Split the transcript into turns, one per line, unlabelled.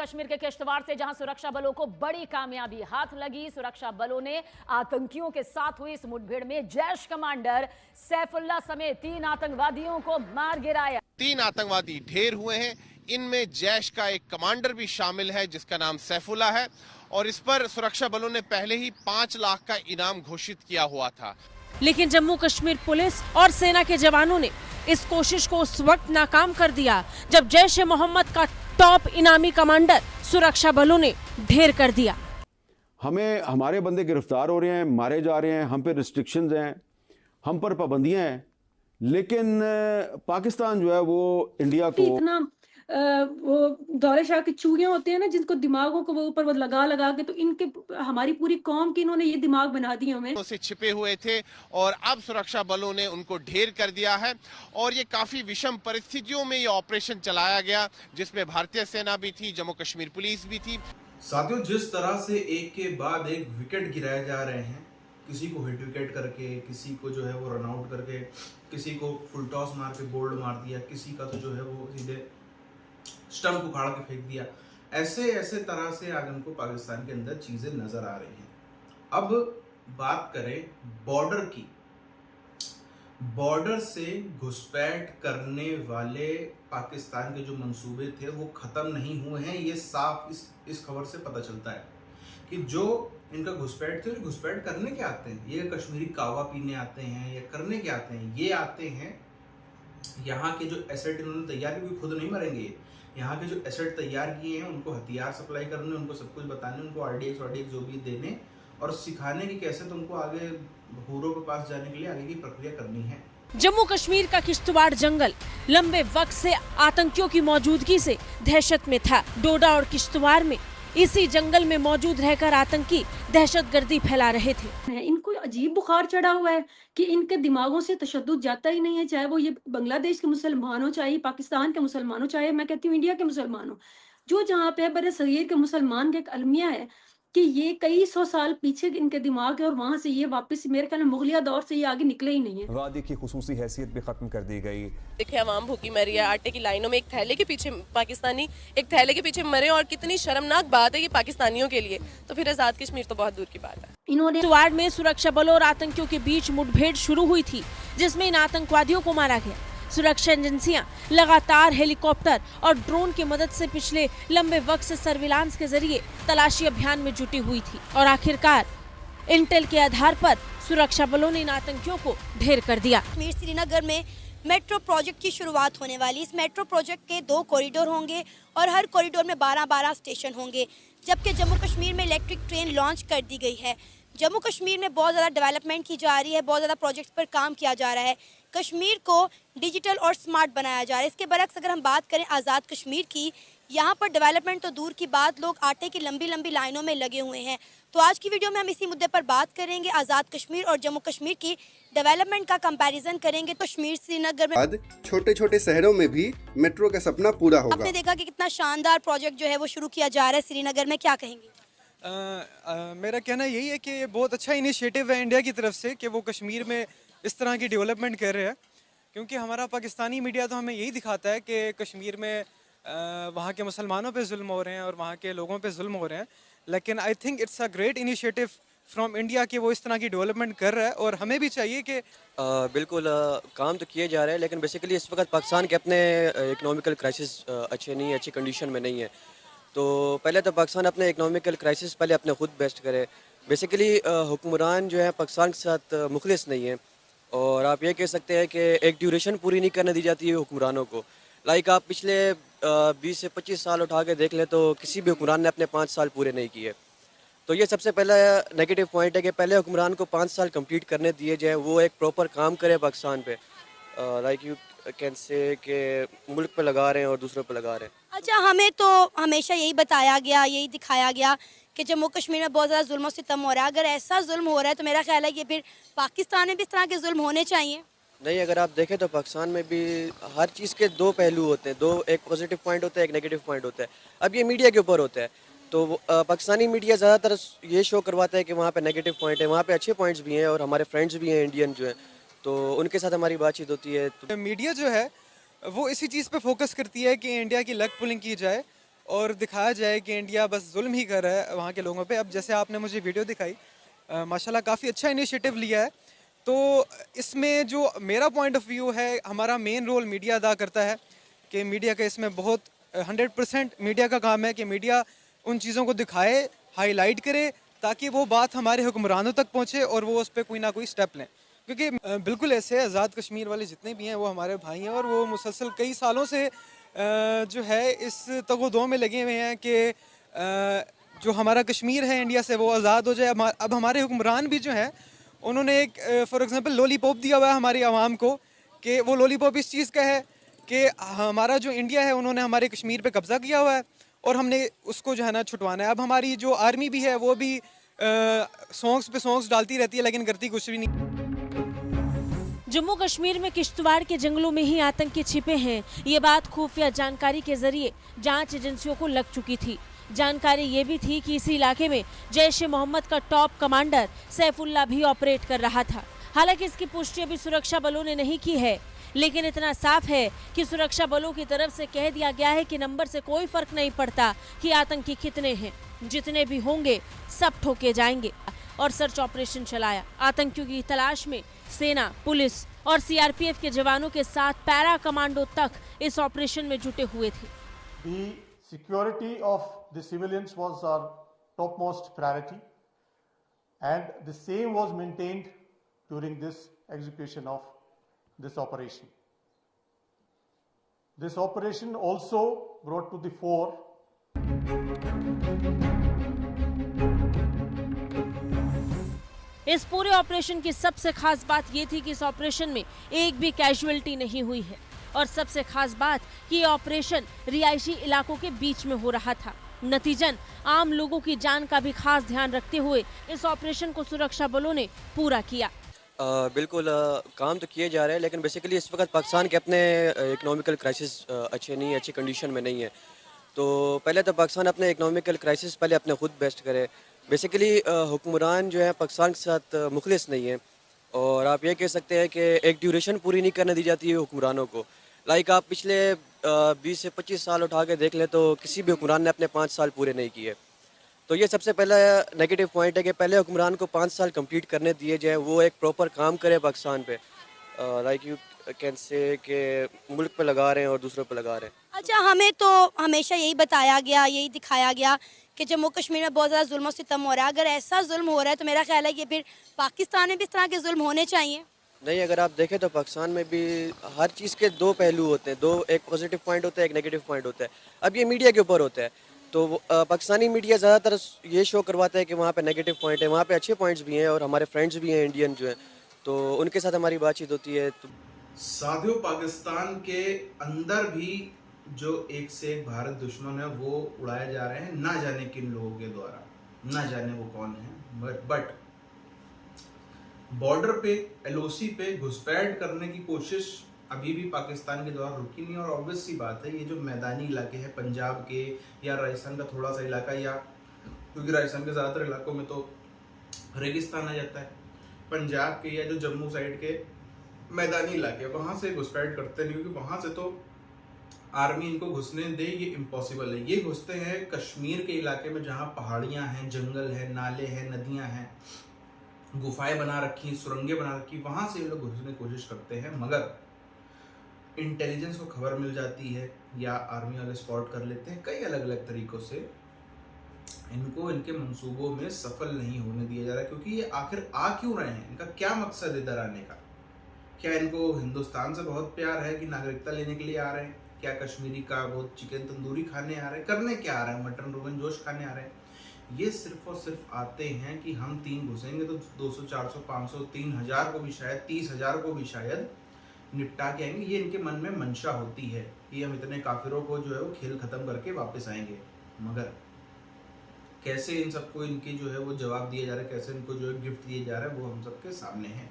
कश्मीर के किश्तवाड़ से जहां सुरक्षा बलों को बड़ी कामयाबी हाथ लगी। सुरक्षा बलों ने आतंकियों के साथ हुई इस मुठभेड़ में जैश कमांडर सैफुल्ला समेत 3 आतंकवादियों को मार गिराया।
3 आतंकवादी ढेर हुए हैं। इनमें जैश का एक कमांडर भी शामिल है जिसका नाम सैफुल्ला है और इस पर सुरक्षा बलों ने पहले ही 5 लाख का इनाम घोषित किया हुआ था।
लेकिन जम्मू कश्मीर पुलिस और सेना के जवानों ने इस कोशिश को उस वक्त नाकाम कर दिया जब जैश ए मोहम्मद का टॉप इनामी कमांडर सुरक्षा बलों ने ढेर कर दिया।
हमें हमारे बंदे गिरफ्तार हो रहे हैं, मारे जा रहे हैं, हम पे रिस्ट्रिक्शंस हैं, हम पर पाबंदियां हैं, लेकिन पाकिस्तान जो है वो इंडिया को
इतना वो दौरे शाह की चूड़ियां होती हैं ना, जिनको दिमागों को वो ऊपर वो लगा लगा के, तो इनके हमारी पूरी कौम की इन्होंने ये दिमाग बना दिए हमें।
उसे छिपे हुए थे और अब सुरक्षा बलों ने उनको ढेर कर दिया है और ये काफी विषम परिस्थितियों में ये ऑपरेशन चलाया गया जिसमें भारतीय सेना भी थी, जम्मू कश्मीर पुलिस भी थी।
साथियों, जिस तरह से एक के बाद एक विकेट गिराए जा रहे हैं, किसी को हिट विकेट करके, किसी को जो है वो रन आउट करके, किसी को फुल टॉस मार के बोल्ड मार दिया, किसी का तो जो है वो सीधे स्टंप उखाड़ के फेंक दिया। ऐसे तरह से आज हमको पाकिस्तान के अंदर चीजें नजर आ रही हैं। अब बात करें बॉर्डर की, बॉर्डर से घुसपैठ करने वाले पाकिस्तान के जो मंसूबे थे वो खत्म नहीं हुए हैं। ये साफ इस खबर से पता चलता है कि जो इनका घुसपैठ थे, घुसपैठ करने के आते हैं, ये कश्मीरी कावा पीने आते हैं या करने के आते हैं, ये आते हैं यहाँ के जो एसेट इन्होंने तैयार किए, खुद नहीं मरेंगे, यहाँ के जो एसेट तैयार किए हैं उनको हथियार सप्लाई करने, उनको सब कुछ बताने, उनको आरडीएक्स जो भी देने और सिखाने की कैसे तुमको आगे हूरों के पास जाने के लिए आगे की प्रक्रिया करनी है।
जम्मू कश्मीर का किश्तवाड़ जंगल लंबे वक्त से आतंकियों की मौजूदगी से दहशत में था। डोडा और किश्तवाड़ में इसी जंगल में मौजूद रहकर आतंकी दहशतगर्दी फैला रहे थे।
इनको अजीब बुखार चढ़ा हुआ है कि इनके दिमागों से तशद्दुद जाता ही नहीं है, चाहे वो ये बांग्लादेश के मुसलमान हो, चाहे पाकिस्तान के मुसलमान हो, चाहे मैं कहती हूँ इंडिया के मुसलमान हो। जो जहाँ पे बड़े सगीर के मुसलमान का एक अलमिया है कि ये कई 100 साल पीछे इनके दिमाग है और वहां से ये वापस मेरे ख्याल में मुगलिया दौर से ये आगे निकले ही नहीं है।
वादी की खुसूसी हैसियत भी खत्म कर दी गई।
देखिए अवाम भूखी मरी है, आटे की लाइनों में एक थैले के पीछे पाकिस्तानी एक थैले के पीछे मरे और कितनी शर्मनाक बात है ये पाकिस्तानियों के लिए। तो फिर आजाद कश्मीर तो बहुत दूर की बात है।
इन्होंने किश्तवाड़ में सुरक्षा बलों और आतंकियों के बीच मुठभेड़ शुरू हुई थी जिसमें इन आतंकवादियों को मारा गया। सुरक्षा एजेंसियां लगातार हेलीकॉप्टर और ड्रोन की मदद से पिछले लंबे वक्त से सर्विलांस के जरिए तलाशी अभियान में जुटी हुई थी और आखिरकार इंटेल के आधार पर सुरक्षा बलों ने इन आतंकियों को ढेर कर दिया।
कश्मीर श्रीनगर में मेट्रो प्रोजेक्ट की शुरुआत होने वाली। इस मेट्रो प्रोजेक्ट के 2 कॉरिडोर होंगे और हर कॉरिडोर में 12-12 स्टेशन होंगे, जबकि जम्मू कश्मीर में इलेक्ट्रिक ट्रेन लॉन्च कर दी गई है। जम्मू कश्मीर में बहुत ज़्यादा डेवलपमेंट की जा रही है, बहुत ज़्यादा प्रोजेक्ट्स पर काम किया जा रहा है। कश्मीर को डिजिटल और स्मार्ट बनाया जा रहा है। इसके बरक्स अगर हम बात करें आज़ाद कश्मीर की, यहाँ पर डेवलपमेंट तो दूर की बात, लोग आटे की लंबी लंबी लाइनों में लगे हुए हैं। तो आज की वीडियो में हम इसी मुद्दे पर बात करेंगे। आज़ाद कश्मीर और जम्मू कश्मीर की डेवलपमेंट का कंपैरिजन करेंगे। तो कश्मीर श्रीनगर में
छोटे छोटे शहरों में भी मेट्रो का सपना पूरा होगा।
आपने देखा कि कितना शानदार प्रोजेक्ट जो है वो शुरू किया जा रहा है श्रीनगर में, क्या कहेंगे?
मेरा कहना यही है कि ये बहुत अच्छा इनिशिएटिव है इंडिया की तरफ से कि वो कश्मीर में इस तरह की डेवलपमेंट कर रहे हैं, क्योंकि हमारा पाकिस्तानी मीडिया तो हमें यही दिखाता है कि कश्मीर में वहाँ के मुसलमानों पे जुल्म हो रहे हैं और वहाँ के लोगों पे जुल्म हो रहे हैं। लेकिन I think it's a great initiative from India कि वो इस तरह की डेवलपमेंट कर रहा है और हमें भी चाहिए कि
बिल्कुल काम तो किए जा रहे हैं, लेकिन बेसिकली इस वक्त पाकिस्तान के अपने इकोनॉमिकल क्राइसिस अच्छे नहीं है, अच्छी कंडीशन में नहीं है। तो पहले तो पाकिस्तान अपने इकोनॉमिकल क्राइसिस पहले अपने खुद बेस्ट करे। बेसिकली हुक्मरान जो है पाकिस्तान के साथ मुखलिस नहीं है और आप ये कह सकते हैं कि एक ड्यूरेशन पूरी नहीं करने दी जाती है हुक्मरानों को। लाइक आप पिछले 20 से 25 साल उठा के देख लें तो किसी भी हुक्मरान ने अपने 5 साल पूरे नहीं किए। तो ये सबसे पहला नेगेटिव पॉइंट है कि पहले हुक्मरान को 5 साल कंप्लीट करने दिए जाए, वो एक प्रॉपर काम करे पाकिस्तान पे। लाइक यू कैन से कि मुल्क पे लगा रहे हैं और दूसरों पे लगा रहे हैं।
अच्छा, हमें तो हमेशा यही बताया गया, यही दिखाया गया कि जम्मू कश्मीर में बहुत ज़्यादा जुल्म और सितम हो रहा है। अगर ऐसा जुल्म हो रहा है तो मेरा ख्याल है कि फिर पाकिस्तान में भी इस तरह के जुल्म होने चाहिए।
नहीं, अगर आप देखें तो पाकिस्तान में भी हर चीज़ के 2 पहलू होते हैं, एक पॉजिटिव पॉइंट होता है, एक नेगेटिव पॉइंट होता है। अब ये मीडिया के ऊपर होता है, तो पाकिस्तानी मीडिया ज़्यादातर ये शो करवाता है कि वहाँ पे नेगेटिव पॉइंट है, वहाँ पे अच्छे पॉइंट्स भी हैं और हमारे फ्रेंड्स भी हैं इंडियन जो हैं, तो उनके साथ हमारी बातचीत होती है।
तो मीडिया जो है वो इसी चीज़ पे फोकस करती है कि इंडिया की लग पुलिंग की जाए और दिखाया जाए कि इंडिया बस जुल्म ही कर रहा है वहाँ के लोगों पे। अब जैसे आपने मुझे वीडियो दिखाई, माशाल्लाह काफ़ी अच्छा इनिशिएटिव लिया है। तो इसमें जो मेरा पॉइंट ऑफ व्यू है, हमारा मेन रोल मीडिया अदा करता है कि मीडिया का इसमें बहुत 100% मीडिया का काम है कि मीडिया उन चीज़ों को दिखाए, हाईलाइट करे, ताकि वो बात हमारे हुक्मरानों तक पहुँचे और वो उस पर कोई ना कोई स्टेप लें। क्योंकि बिल्कुल ऐसे आज़ाद कश्मीर वाले जितने भी हैं वो हमारे भाई हैं और वो मुसलसल कई सालों से जो है इस तगोदो में लगे हुए हैं कि जो हमारा कश्मीर है इंडिया से वो आज़ाद हो जाए। अब हमारे हुक्मरान भी जो हैं उन्होंने एक फॉर एग्जांपल लॉलीपॉप दिया हुआ है हमारी आवाम को, कि वो लॉलीपॉप इस चीज़ का है कि हमारा जो इंडिया है उन्होंने हमारे कश्मीर पे कब्ज़ा किया हुआ है और हमने उसको जो है ना छुटवाना है। अब हमारी जो आर्मी भी है वो भी सॉन्ग्स पे सॉन्ग्स डालती रहती है लेकिन करती कुछ भी नहीं।
जम्मू कश्मीर में किश्तवाड़ के जंगलों में ही आतंकी छिपे हैं, ये बात खुफिया जानकारी के जरिए जांच एजेंसियों को लग चुकी थी। जानकारी ये भी थी कि इसी इलाके में जैश ए मोहम्मद का टॉप कमांडर सैफुल्लाह भी ऑपरेट कर रहा था। हालांकि इसकी पुष्टि अभी सुरक्षा बलों ने नहीं की है, लेकिन इतना साफ है कि सुरक्षा बलों की तरफ से कह दिया गया है कि नंबर से कोई फर्क नहीं पड़ता कि आतंकी कितने हैं, जितने भी होंगे सब ठोके जाएंगे। और सर्च ऑपरेशन चलाया। आतंकियों की तलाश में सेना, पुलिस और सीआरपीएफ के जवानों के साथ पैरा कमांडो तक इस ऑपरेशन में जुटे हुए थे।
The security of the civilians was our topmost priority, and the same was maintained during this execution of this operation. This operation also brought to the fore
इस पूरे ऑपरेशन की सबसे खास बात ये थी कि इस ऑपरेशन में एक भी कैजुअलिटी नहीं हुई है और सबसे खास बात कि ये ऑपरेशन रिहायशी इलाकों के बीच में हो रहा था। नतीजन आम लोगों की जान का भी खास ध्यान रखते हुए इस ऑपरेशन को सुरक्षा बलों ने पूरा किया।
बिल्कुल काम तो किए जा रहे हैं, लेकिन बेसिकली इस वक्त पाकिस्तान के अपने इकोनॉमिकल क्राइसिस अच्छी कंडीशन में नहीं है। तो पहले तो पाकिस्तान अपने इकोनॉमिकल क्राइसिस पहले अपने खुद बेस्ट करे। बेसिकली हुक्मरान जो है पाकिस्तान के साथ मुखलिस नहीं है और आप ये कह सकते हैं कि एक ड्यूरेशन पूरी नहीं करने दी जाती है हुक्मरानों को। लाइक आप पिछले 20 से 25 साल उठा के देख लें तो किसी भी हुक्मरान ने अपने 5 साल पूरे नहीं किए। तो ये सबसे पहला नेगेटिव पॉइंट है कि पहले हुक्मरान को 5 साल कंप्लीट करने दिए जाए, वो एक प्रॉपर काम करे पाकिस्तान पे। लाइक यू कैन से कि मुल्क पे लगा रहे हैं और दूसरों पे लगा रहे हैं।
अच्छा, हमें तो हमेशा यही बताया गया, यही दिखाया गया कि जम्मू कश्मीर में बहुत ज़्यादा जुल्म और सितम हो रहा है। अगर ऐसा जुल्म हो रहा है तो मेरा ख्याल है कि फिर पाकिस्तान में भी इस तरह के जुल्म होने चाहिए।
नहीं, अगर आप देखें तो पाकिस्तान में भी हर चीज़ के दो पहलू होते हैं, एक पॉजिटिव पॉइंट होता है, एक नेगेटिव पॉइंट होता है। अब ये मीडिया के ऊपर होता है, तो पाकिस्तानी मीडिया ज़्यादातर ये शो करवाता है कि वहाँ पे नेगेटिव पॉइंट है। वहाँ पे अच्छे पॉइंट्स भी हैं और हमारे फ्रेंड्स भी हैं इंडियन जो हैं, तो उनके साथ हमारी बातचीत होती है। तो
साथियों, पाकिस्तान के अंदर भी जो एक से एक भारत दुश्मन है वो उड़ाए जा रहे हैं, ना जाने किन लोगों के द्वारा, ना जाने वो कौन है। बट बॉर्डर पे, एलओसी पे घुसपैठ करने की कोशिश अभी भी पाकिस्तान के द्वारा रुकी नहीं। और ऑब्वियस सी बात है, ये जो मैदानी इलाके हैं पंजाब के या राजस्थान का थोड़ा सा इलाका, या क्योंकि राजस्थान के ज़्यादातर इलाकों में तो रेगिस्तान आ जाता है, पंजाब के या जो जम्मू साइड के मैदानी इलाके वहाँ से घुसपैठ करते नहीं, क्योंकि वहाँ से तो आर्मी इनको घुसने दे ये इम्पॉसिबल है। ये घुसते हैं कश्मीर के इलाके में जहाँ पहाड़ियाँ हैं, जंगल है, नाले हैं, नदियाँ हैं, गुफाएं बना रखी, सुरंगें बना रखी, वहाँ से ये लोग घुसने की कोशिश करते हैं। मगर इंटेलिजेंस को खबर मिल जाती है या आर्मी वाले स्पॉट कर लेते हैं, कई अलग अलग तरीक़ों से इनको इनके मंसूबों में सफल नहीं होने दिया जा रहा है। क्योंकि ये आखिर आ क्यों रहे हैं, इनका क्या मकसद है इधर आने का? क्या इनको हिंदुस्तान से बहुत प्यार है कि नागरिकता लेने के लिए आ रहे हैं? क्या कश्मीरी का वो चिकन तंदूरी खाने आ रहे हैं? करने क्या आ रहे हैं? मटन रोगन जोश खाने आ रहे हैं? ये सिर्फ और सिर्फ आते हैं कि हम 3 घुसेंगे तो 200, 400, 500, 3000 को भी शायद, 30,000 को भी शायद निपटा के आएंगे। ये इनके मन में मंशा होती है कि हम इतने काफिरों को जो है वो खेल खत्म करके वापस आएंगे। मगर कैसे इन सबको इनके जो है वो जवाब दिया जा रहा है, कैसे इनको जो है गिफ्ट दिए जा रहा है, वो हम सबके सामने है।